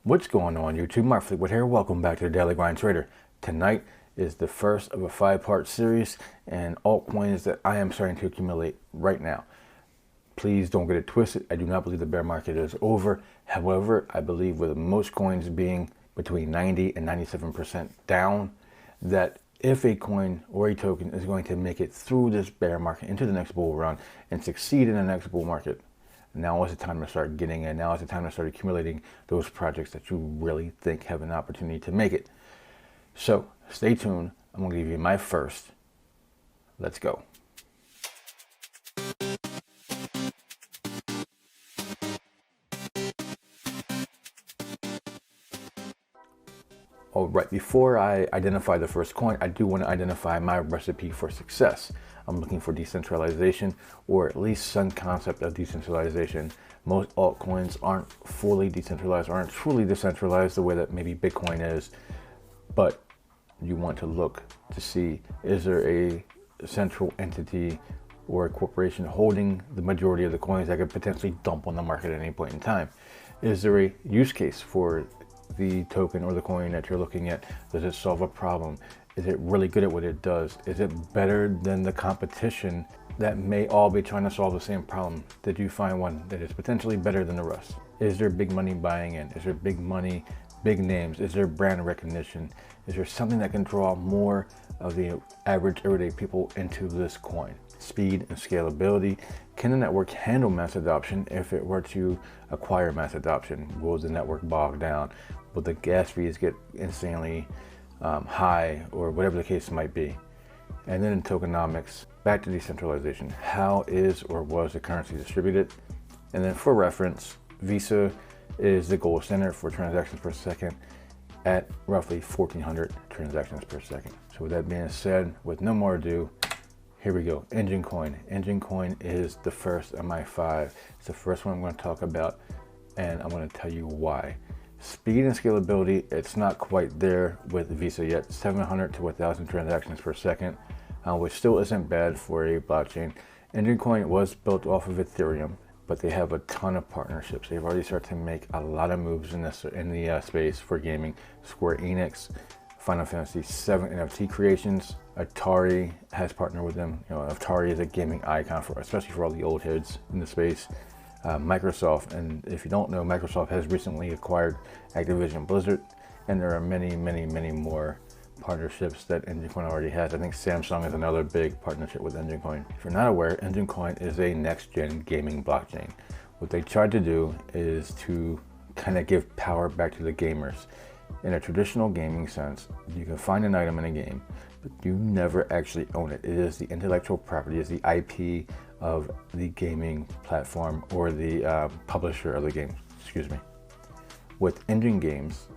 What's going on YouTube? Mark Fleetwood here. Welcome back to the Daily Grind Trader. Tonight is the first of a 5-part series and altcoins that I am starting to accumulate right now. Please don't get it twisted. I do not believe the bear market is over. However, I believe with most coins being between 90 and 97% down, that if a coin or a token is going to make it through this bear market into the next bull run and succeed in the next bull market, now is the time to start getting in. Now is the time to start accumulating those projects that you really think have an opportunity to make it. So stay tuned. I'm going to give you my first. Let's go. All right, before I identify the first coin, I do want to identify my recipe for success. I'm looking for decentralization, or at least some concept of decentralization. Most altcoins aren't fully decentralized, aren't truly decentralized the way that maybe Bitcoin is, but you want to look to see, is there a central entity or a corporation holding the majority of the coins that could potentially dump on the market at any point in time? Is there a use case for the token or the coin that you're looking at? Does it solve a problem? Is it really good at what it does? Is it better than the competition that may all be trying to solve the same problem? Did you find one that is potentially better than the rest? Is there big money buying in? Is there big money, big names? Is there brand recognition? Is there something that can draw more of the average everyday people into this coin? Speed and scalability. Can the network handle mass adoption if it were to acquire mass adoption? Will the network bog down? Will the gas fees get insanely high, or whatever the case might be? And then in tokenomics, back to decentralization. How is or was the currency distributed? And then for reference, Visa is the gold standard for transactions per second at roughly 1,400 transactions per second. So with that being said, with no more ado, here we go. Enjin coin. Enjin coin is the first of my 5. It's the first one I'm going to talk about, and I'm going to tell you why. Speed and scalability, it's not quite there with Visa yet. 700 to 1,000 transactions per second, which still isn't bad for a blockchain. Enjin coin was built off of Ethereum, but they have a ton of partnerships. They've already started to make a lot of moves in the space for gaming. Square Enix, Final Fantasy VII NFT creations. Atari has partnered with them. You know, Atari is a gaming icon for, especially for all the old heads in the space. Microsoft, and if you don't know, Microsoft has recently acquired Activision Blizzard, and there are many more partnerships that Enjin coin already has. I think Samsung is another big partnership with Enjin coin. If you're not aware, Enjin coin is a next-gen gaming blockchain. What they tried to do is to kind of give power back to the gamers. In a traditional gaming sense, you can find an item in a game, but you never actually own it. It is the intellectual property, is the IP of the gaming platform or the publisher of the game, excuse me. With Enjin games,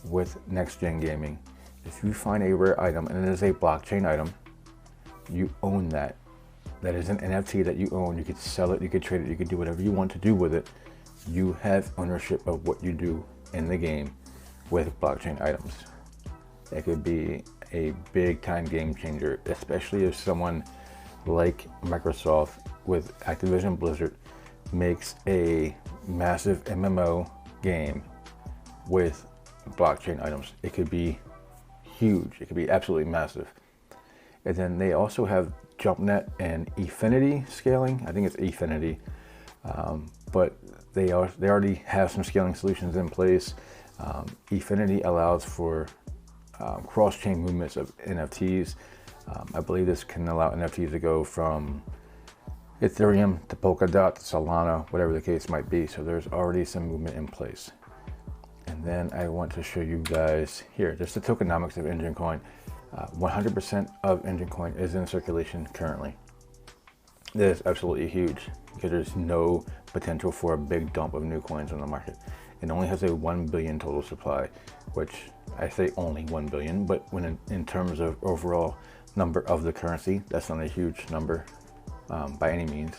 with next-gen gaming, if you find a rare item and it is a blockchain item, you own that. That is an NFT that you own. You could sell it, you could trade it, you could do whatever you want to do with it. You have ownership of what you do in the game with blockchain items. It could be a big time game changer, especially if someone like Microsoft with Activision Blizzard makes a massive MMO game with blockchain items. It could be huge. It could be absolutely massive. And then they also have JumpNet and Efinity scaling. I think it's Efinity, but they already have some scaling solutions in place. Efinity allows for cross-chain movements of NFTs. I believe this can allow NFTs to go from Ethereum to Polkadot to Solana, whatever the case might be. So there's already some movement in place. And then I want to show you guys here, just the tokenomics of Enjin coin. 100% of Enjin coin is in circulation currently. That is absolutely huge because there's no potential for a big dump of new coins on the market. It only has a 1 billion total supply, which I say only 1 billion, but when in terms of overall number of the currency, that's not a huge number by any means.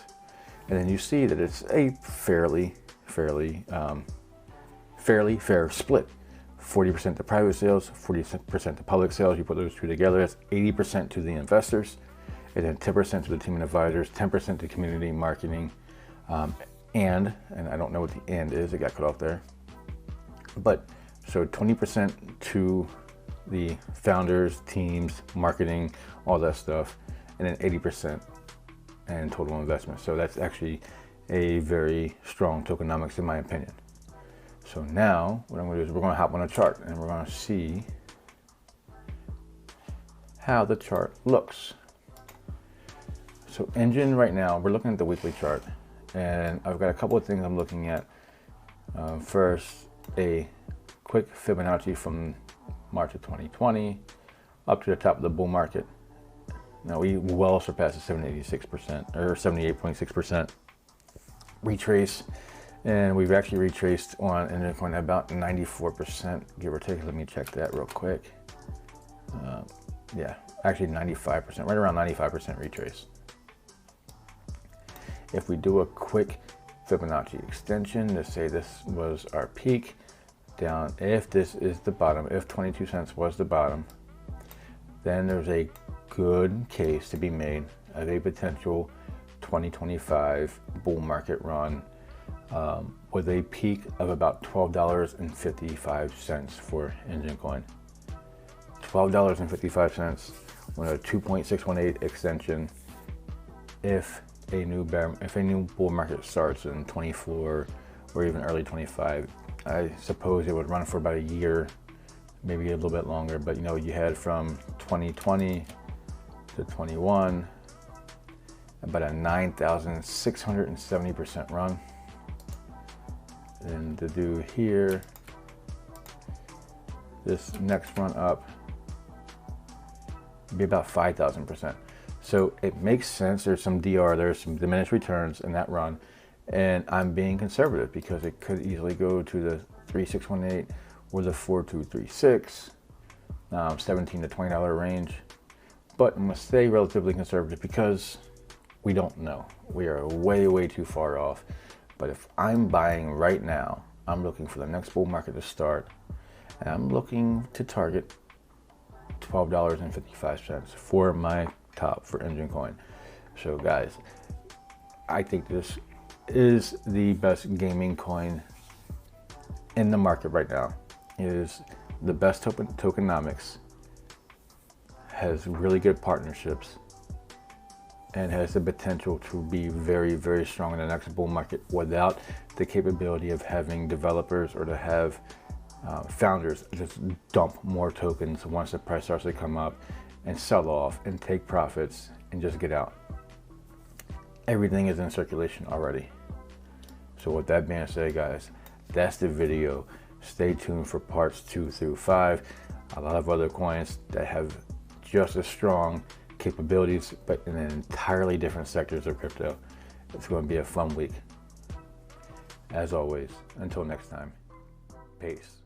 And then you see that it's a fairly fair split. 40% to private sales, 40% to public sales. You put those two together, that's 80% to the investors, and then 10% to the team and advisors, 10% to community marketing, and I don't know what the and is, it got cut off there, But so 20% to the founders, teams, marketing, all that stuff, and then 80% in total investment. So that's actually a very strong tokenomics in my opinion. So now what I'm going to do is we're going to hop on a chart and we're going to see how the chart looks. So Enjin right now, we're looking at the weekly chart, and I've got a couple of things I'm looking at. First, a quick Fibonacci from March of 2020 up to the top of the bull market. Now we well surpassed the 786% or 78.6% retrace, and we've actually retraced on Enjin about 94%, give or take. Let me check that real quick. Yeah, actually 95%, right around 95% retrace. If we do a quick Fibonacci extension to say this was our peak down, if this is the bottom, if 22 cents was the bottom, then there's a good case to be made of a potential 2025 bull market run with a peak of about $12.55 for Enjin coin. $12.55 on a 2.618 extension. If a new bull market starts in 24 or even early 25, I suppose it would run for about a year, maybe a little bit longer. But you know, you had from 2020 to 21 about a 9,670% run, and to do here this next run up be about 5,000%. So it makes sense. There's some DR, there's some diminished returns in that run, and I'm being conservative because it could easily go to the 3.618 or the 4.236, $17 to $20 range. But I'm gonna stay relatively conservative because we don't know. We are way too far off. But if I'm buying right now, I'm looking for the next bull market to start, and I'm looking to target $12.55 for my top for Enjin coin. So guys, I think this is the best gaming coin in the market right now. It is the best tokenomics, has really good partnerships, and has the potential to be very strong in the next bull market without the capability of having developers or to have founders just dump more tokens once the price starts to come up and sell off and take profits and just get out. Everything is in circulation already. So with that being said, guys, that's the video. Stay tuned for parts 2 through 5. A lot of other coins that have just as strong capabilities, but in entirely different sectors of crypto. It's going to be a fun week. As always, until next time, peace.